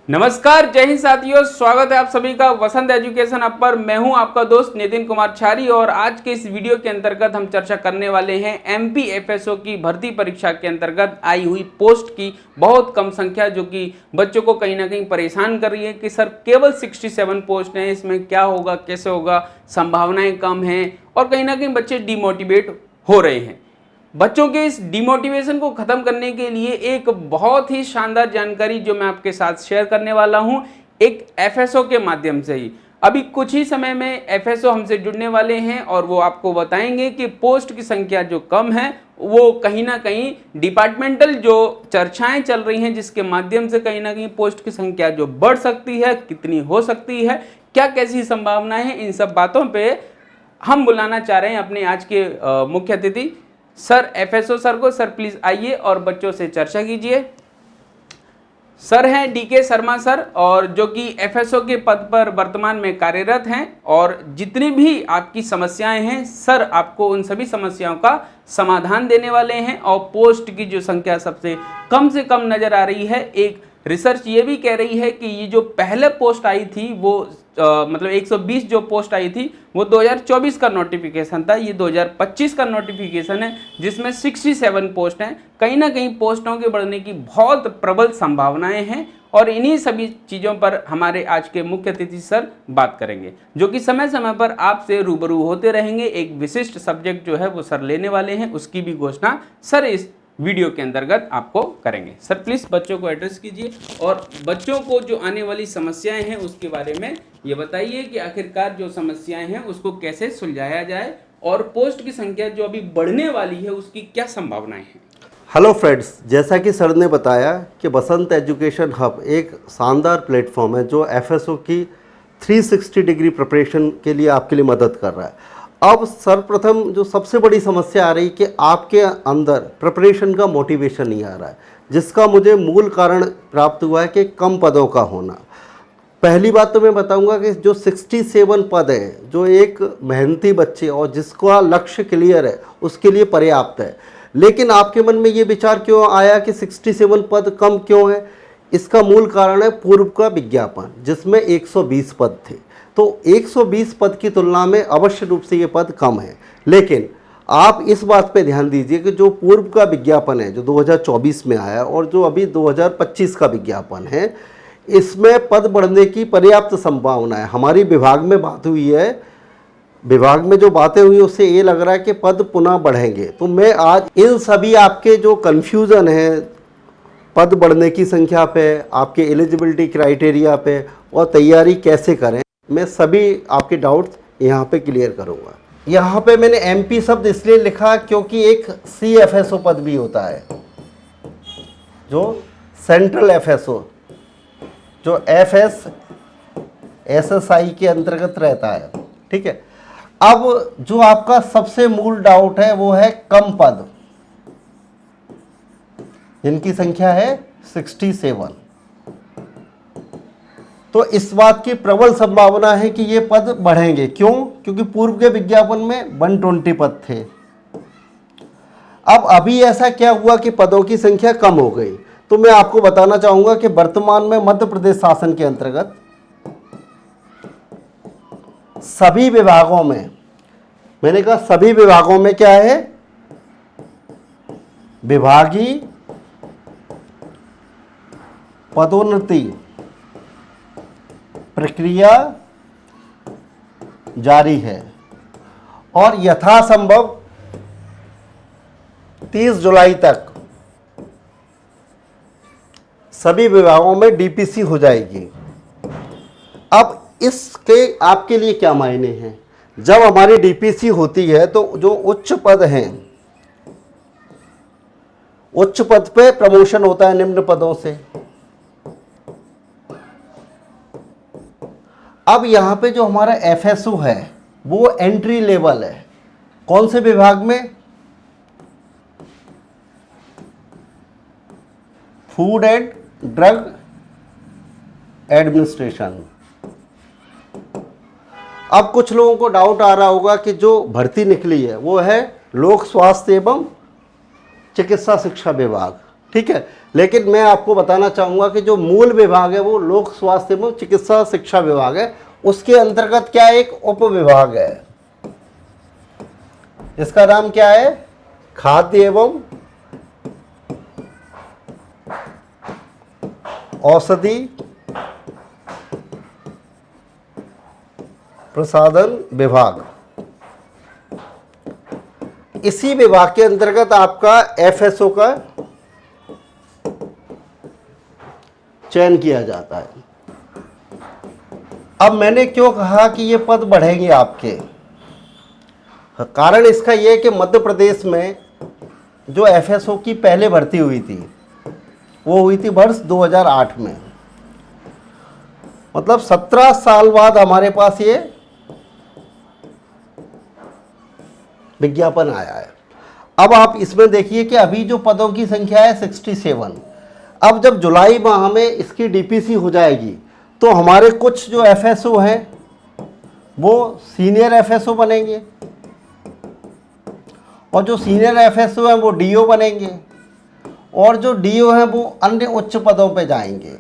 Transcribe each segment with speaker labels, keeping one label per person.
Speaker 1: नमस्कार, जय हिंद साथियों। स्वागत है आप सभी का वसंत एजुकेशन ऐप पर। मैं हूं आपका दोस्त नितिन कुमार छारी और आज के इस वीडियो के अंतर्गत हम चर्चा करने वाले हैं एमपी एफएसओ की भर्ती परीक्षा के अंतर्गत आई हुई पोस्ट की बहुत कम संख्या, जो कि बच्चों को कहीं ना कहीं परेशान कर रही है कि सर केवल 67 पोस्ट हैं, इसमें क्या होगा, कैसे होगा, संभावनाएं कम हैं और कहीं ना कहीं बच्चे डिमोटिवेट हो रहे हैं। बच्चों के इस डिमोटिवेशन को खत्म करने के लिए एक बहुत ही शानदार जानकारी जो मैं आपके साथ शेयर करने वाला हूं, एक एफएसओ के माध्यम से ही। अभी कुछ ही समय में एफएसओ हमसे जुड़ने वाले हैं और वो आपको बताएंगे कि पोस्ट की संख्या जो कम है वो कहीं ना कहीं डिपार्टमेंटल जो चर्चाएं चल रही हैं, जिसके माध्यम से कहीं ना कहीं पोस्ट की संख्या जो बढ़ सकती है, कितनी हो सकती है, क्या कैसी संभावनाएं हैं, इन सब बातों पर हम बुलाना चाह रहे हैं अपने आज के मुख्य अतिथि सर एफएसओ सर को। सर प्लीज आइए और बच्चों से चर्चा कीजिए। सर हैं डीके शर्मा सर, और जो कि एफएसओ के पद पर वर्तमान में कार्यरत हैं, और जितनी भी आपकी समस्याएं हैं सर आपको उन सभी समस्याओं का समाधान देने वाले हैं। और पोस्ट की जो संख्या सबसे कम से कम नजर आ रही है, एक रिसर्च ये भी कह रही है कि ये जो पहले पोस्ट आई थी वो मतलब 120 जो पोस्ट आई थी वो 2024 का नोटिफिकेशन था, ये 2025 का नोटिफिकेशन है जिसमें 67 पोस्ट हैं। कहीं ना कहीं पोस्टों के बढ़ने की बहुत प्रबल संभावनाएं हैं और इन्हीं सभी चीज़ों पर हमारे आज के मुख्य अतिथि सर बात करेंगे, जो कि समय समय पर आपसे रूबरू होते रहेंगे। एक विशिष्ट सब्जेक्ट जो है वो सर लेने वाले हैं, उसकी भी घोषणा सर इस वीडियो के अंतर्गत आपको करेंगे। सर प्लीज बच्चों को एड्रेस कीजिए और बच्चों को जो आने वाली समस्याएं हैं उसके बारे में ये बताइए कि आखिरकार जो समस्याएं हैं उसको कैसे सुलझाया जाए और पोस्ट की संख्या जो अभी बढ़ने वाली है उसकी क्या संभावनाएं हैं।
Speaker 2: हेलो फ्रेंड्स, जैसा कि सर ने बताया कि वसंत एजुकेशन हब एक शानदार प्लेटफॉर्म है जो एफएसओ की 360 डिग्री प्रिपरेशन के लिए आपके लिए मदद कर रहा है। अब सर्वप्रथम जो सबसे बड़ी समस्या आ रही कि आपके अंदर प्रिपरेशन का मोटिवेशन नहीं आ रहा है, जिसका मुझे मूल कारण प्राप्त हुआ है कि कम पदों का होना। पहली बात तो मैं बताऊंगा कि जो 67 पद हैं, जो एक मेहनती बच्चे और जिसका लक्ष्य क्लियर है उसके लिए पर्याप्त है। लेकिन आपके मन में ये विचार क्यों आया कि 67 पद कम क्यों है? इसका मूल कारण है पूर्व का विज्ञापन, जिसमें 120 पद थे। तो 120 पद की तुलना में अवश्य रूप से ये पद कम है। लेकिन आप इस बात पे ध्यान दीजिए कि जो पूर्व का विज्ञापन है जो 2024 में आया और जो अभी 2025 का विज्ञापन है, इसमें पद बढ़ने की पर्याप्त संभावना है। हमारी विभाग में बात हुई है, विभाग में जो बातें हुई उससे ये लग रहा है कि पद पुनः बढ़ेंगे। तो मैं आज इन सभी आपके जो कन्फ्यूज़न है पद बढ़ने की संख्या पे, आपके एलिजिबिलिटी क्राइटेरिया पे और तैयारी कैसे करें, मैं सभी आपके डाउट्स यहाँ पे क्लियर करूँगा। यहाँ पे मैंने एमपी शब्द इसलिए लिखा क्योंकि एक सीएफएसओ पद भी होता है, जो सेंट्रल एफएसओ, जो एसएसआई के अंतर्गत रहता है। ठीक है। अब जो आपका सबसे मूल डाउट है वो है कम पद, जिनकी संख्या है 67। तो इस बात की प्रबल संभावना है कि ये पद बढ़ेंगे। क्यों? क्योंकि पूर्व के विज्ञापन में 120 पद थे। अब अभी ऐसा क्या हुआ कि पदों की संख्या कम हो गई? तो मैं आपको बताना चाहूंगा कि वर्तमान में मध्य प्रदेश शासन के अंतर्गत सभी विभागों में, मैंने कहा सभी विभागों में क्या है, विभागीय पदोन्नति प्रक्रिया जारी है और यथासंभव 30 जुलाई तक सभी विभागों में डीपीसी हो जाएगी। अब इसके आपके लिए क्या मायने हैं? जब हमारी डीपीसी होती है तो जो उच्च पद हैं, उच्च पद पे प्रमोशन होता है निम्न पदों से। अब यहाँ पे जो हमारा एफएसओ है वो एंट्री लेवल है। कौन से विभाग में? Food and drug administration. अब कुछ लोगों को डाउट आ रहा होगा कि जो भर्ती निकली है वो है लोक स्वास्थ्य एवं चिकित्सा शिक्षा विभाग। ठीक है। लेकिन मैं आपको बताना चाहूँगा कि जो मूल विभाग है वो लोक स्वास्थ्य एवं चिकित्सा शिक्षा विभाग है। उसके अंतर्गत क्या एक उप विभाग है, इसका नाम क्या है, खाद्य एवं औषधि प्रसाधन विभाग। इसी विभाग के अंतर्गत आपका एफएसओ का चयन किया जाता है। अब मैंने क्यों कहा कि ये पद बढ़ेंगे आपके, कारण इसका ये है कि मध्य प्रदेश में जो एफएसओ की पहले भर्ती हुई थी वो हुई थी वर्ष 2008 में, मतलब 17 साल बाद हमारे पास ये विज्ञापन आया है। अब आप इसमें देखिए कि अभी जो पदों की संख्या है 67। अब जब जुलाई माह में इसकी डीपीसी हो जाएगी तो हमारे कुछ जो एफएसओ हैं वो सीनियर एफएसओ बनेंगे और जो सीनियर एफएसओ हैं वो डीओ बनेंगे और जो डीओ हैं वो अन्य उच्च पदों पे जाएंगे।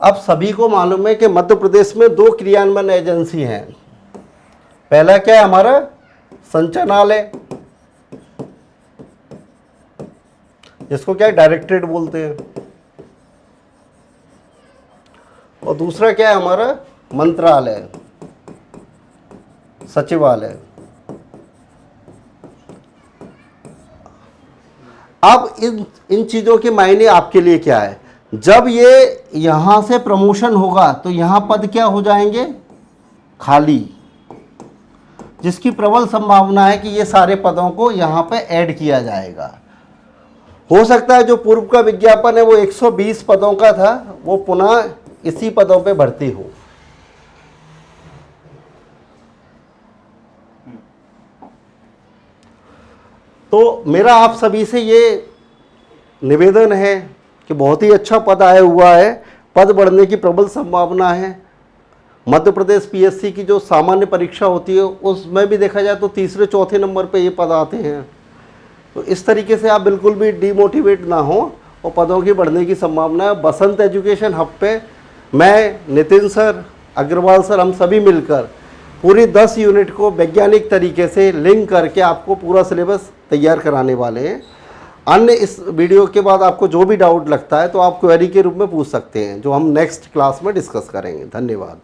Speaker 2: अब सभी को मालूम है कि मध्य प्रदेश में 2 क्रियान्वयन एजेंसी हैं। पहला क्या है, हमारा संचालनालय, जिसको क्या है डायरेक्टरेट बोलते हैं, और दूसरा क्या है हमारा मंत्रालय, सचिवालय। अब इन चीज़ों के मायने आपके लिए क्या है, जब ये यहाँ से प्रमोशन होगा तो यहाँ पद क्या हो जाएंगे, खाली, जिसकी प्रबल संभावना है कि ये सारे पदों को यहाँ पे ऐड किया जाएगा। हो सकता है जो पूर्व का विज्ञापन है वो 120 पदों का था, वो पुनः इसी पदों पे भर्ती हो। तो मेरा आप सभी से ये निवेदन है कि बहुत ही अच्छा पद आया हुआ है, पद बढ़ने की प्रबल संभावना है। मध्य प्रदेश पीएससी की जो सामान्य परीक्षा होती है उसमें भी देखा जाए तो तीसरे चौथे नंबर पे ये पद आते हैं। तो इस तरीके से आप बिल्कुल भी डीमोटिवेट ना हो और पदों की बढ़ने की संभावना है। बसंत एजुकेशन हब पे मैं, नितिन सर, अग्रवाल सर, हम सभी मिलकर पूरी 10 यूनिट को वैज्ञानिक तरीके से लिंक करके आपको पूरा सिलेबस तैयार कराने वाले हैं। अन्य इस वीडियो के बाद आपको जो भी डाउट लगता है तो आप क्वेरी के रूप में पूछ सकते हैं, जो हम नेक्स्ट क्लास में डिस्कस करेंगे। धन्यवाद।